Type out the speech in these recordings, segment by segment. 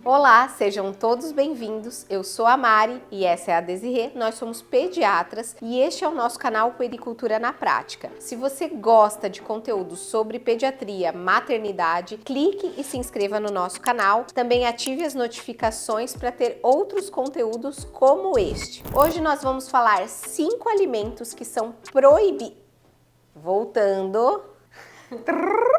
Olá, sejam todos bem-vindos. Eu sou a Mari e essa é a Desirê. Nós somos pediatras e este é o nosso canal Puericultura na Prática. Se você gosta de conteúdo sobre pediatria, maternidade, clique e se inscreva no nosso canal. Também ative as notificações para ter outros conteúdos como este. Hoje nós vamos falar 5 alimentos que são proibidos. Voltando.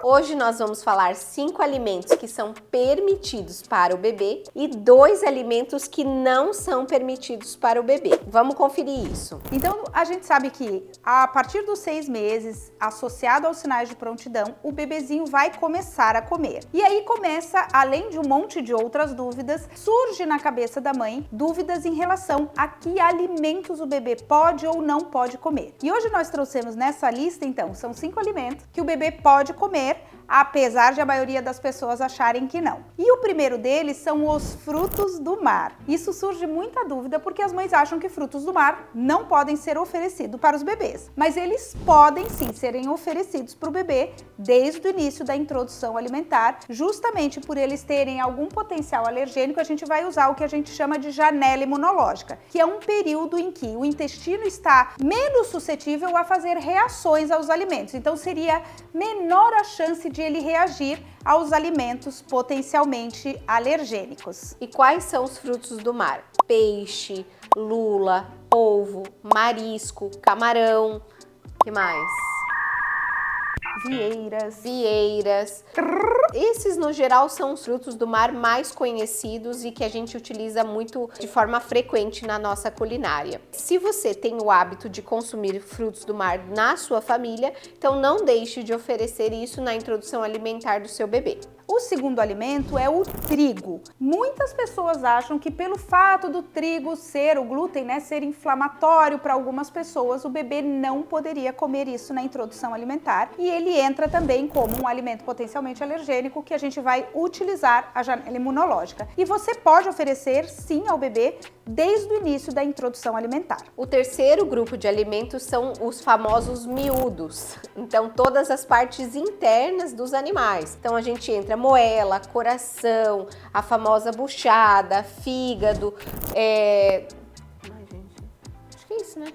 Hoje nós vamos falar 5 alimentos que são permitidos para o bebê e 2 alimentos que não são permitidos para o bebê. Vamos conferir isso. Então, a gente sabe que a partir dos 6 meses, associado aos sinais de prontidão, o bebezinho vai começar a comer. E aí começa, além de um monte de outras dúvidas, surge na cabeça da mãe dúvidas em relação a que alimentos o bebê pode ou não pode comer. E hoje nós trouxemos nessa lista, então, são 5 alimentos que o bebê pode comer, apesar de a maioria das pessoas acharem que não. E o primeiro deles são os frutos do mar. Isso surge muita dúvida porque as mães acham que frutos do mar não podem ser oferecidos para os bebês, mas eles podem sim serem oferecidos para o bebê desde o início da introdução alimentar, justamente por eles terem algum potencial alergênico. A gente vai usar o que a gente chama de janela imunológica, que é um período em que o intestino está menos suscetível a fazer reações aos alimentos. Então seria menor a chance de ele reagir aos alimentos potencialmente alergênicos. E quais são os frutos do mar? Peixe, lula, polvo, marisco, camarão, que mais? Vieiras. Esses, no geral, são os frutos do mar mais conhecidos e que a gente utiliza muito de forma frequente na nossa culinária. Se você tem o hábito de consumir frutos do mar na sua família, então não deixe de oferecer isso na introdução alimentar do seu bebê. O segundo alimento é o trigo. Muitas pessoas acham que pelo fato do trigo ser, o glúten, ser inflamatório para algumas pessoas, o bebê não poderia comer isso na introdução alimentar. E ele entra também como um alimento potencialmente alergênico que a gente vai utilizar a janela imunológica. E você pode oferecer sim ao bebê desde o início da introdução alimentar. O terceiro grupo de alimentos são os famosos miúdos. Então, todas as partes internas dos animais. Então, a gente entra moela, coração, a famosa buchada, fígado, Ai, gente, acho que é isso, né?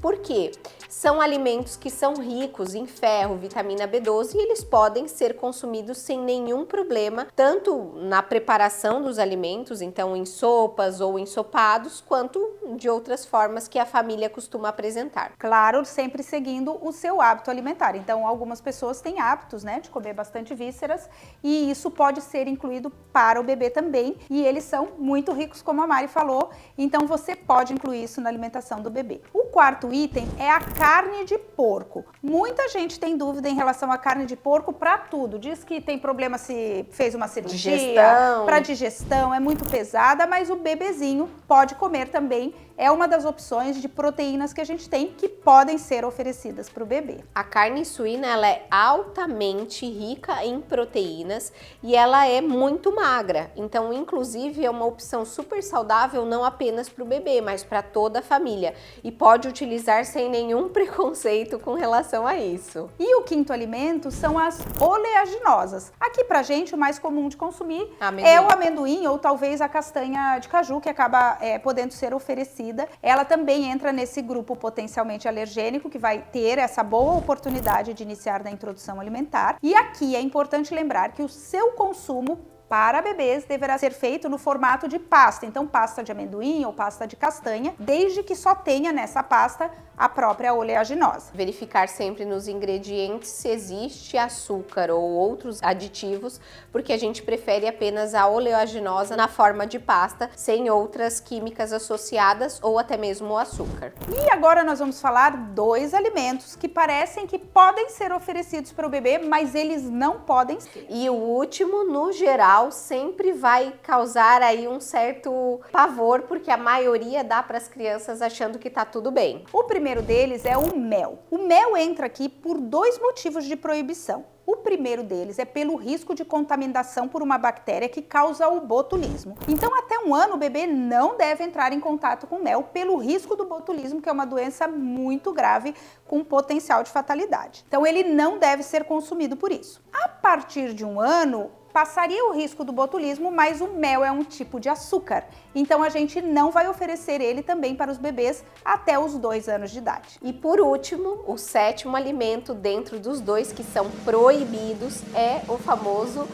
Por quê? São alimentos que são ricos em ferro, vitamina B12 e eles podem ser consumidos sem nenhum problema, tanto na preparação dos alimentos, então em sopas ou ensopados, quanto de outras formas que a família costuma apresentar. Claro, sempre seguindo o seu hábito alimentar. Então, algumas pessoas têm hábitos, de comer bastante vísceras e isso pode ser incluído para o bebê também e eles são muito ricos, como a Mari falou, então você pode incluir isso na alimentação do bebê. O quarto item é a carne de porco. Muita gente tem dúvida em relação à carne de porco para tudo. Diz que tem problema se fez uma cirurgia, para digestão, é muito pesada, mas o bebezinho pode comer também. É uma das opções de proteínas que a gente tem que podem ser oferecidas para o bebê. A carne suína ela é altamente rica em proteínas e ela é muito magra. Então, inclusive, é uma opção super saudável não apenas para o bebê, mas para toda a família. E pode utilizar sem nenhum preconceito com relação a isso. E o quinto alimento são as oleaginosas. Aqui pra gente o mais comum de consumir é o amendoim ou talvez a castanha de caju que acaba podendo ser oferecida. Ela também entra nesse grupo potencialmente alergênico que vai ter essa boa oportunidade de iniciar na introdução alimentar. E aqui é importante lembrar que o seu consumo para bebês deverá ser feito no formato de pasta, então pasta de amendoim ou pasta de castanha, desde que só tenha nessa pasta a própria oleaginosa. Verificar sempre nos ingredientes se existe açúcar ou outros aditivos, porque a gente prefere apenas a oleaginosa na forma de pasta, sem outras químicas associadas ou até mesmo o açúcar. E agora nós vamos falar 2 alimentos que parecem que podem ser oferecidos para o bebê, mas eles não podem ser. E o último, no geral, sempre vai causar aí um certo pavor, porque a maioria dá para as crianças achando que tá tudo bem. O primeiro deles é o mel. O mel entra aqui por 2 motivos de proibição. O primeiro deles é pelo risco de contaminação por uma bactéria que causa o botulismo. Então, até 1 ano, o bebê não deve entrar em contato com mel pelo risco do botulismo, que é uma doença muito grave com potencial de fatalidade. Então, ele não deve ser consumido por isso. A partir de 1 ano, passaria o risco do botulismo, mas o mel é um tipo de açúcar. Então a gente não vai oferecer ele também para os bebês até os 2 anos de idade. E por último, o 7º alimento dentro dos 2 que são proibidos é o famoso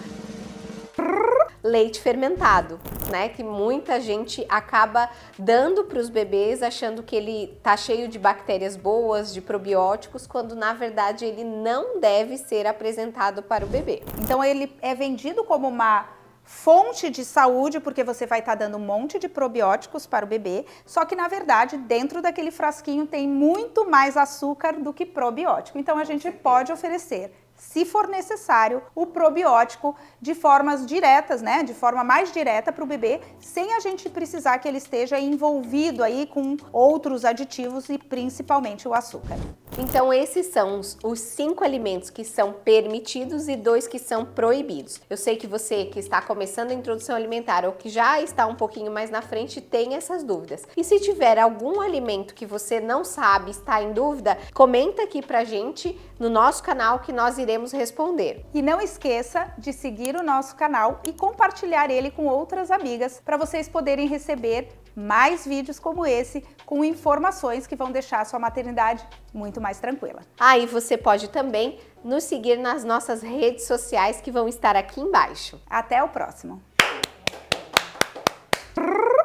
leite fermentado, né? Que muita gente acaba dando para os bebês achando que ele tá cheio de bactérias boas, de probióticos, quando na verdade ele não deve ser apresentado para o bebê. Então ele é vendido como uma fonte de saúde, porque você vai estar dando um monte de probióticos para o bebê, só que na verdade dentro daquele frasquinho tem muito mais açúcar do que probiótico. Então a gente pode oferecer, se for necessário, o probiótico de formas diretas, né? De forma mais direta para o bebê, sem a gente precisar que ele esteja envolvido aí com outros aditivos e principalmente o açúcar. Então esses são os 5 alimentos que são permitidos e 2 que são proibidos. Eu sei que você que está começando a introdução alimentar ou que já está um pouquinho mais na frente tem essas dúvidas. E se tiver algum alimento que você não sabe, está em dúvida, comenta aqui pra gente no nosso canal que nós iremos responder. E não esqueça de seguir o nosso canal e compartilhar ele com outras amigas para vocês poderem receber mais vídeos como esse com informações que vão deixar a sua maternidade muito mais tranquila. Aí você pode também nos seguir nas nossas redes sociais que vão estar aqui embaixo. Até o próximo!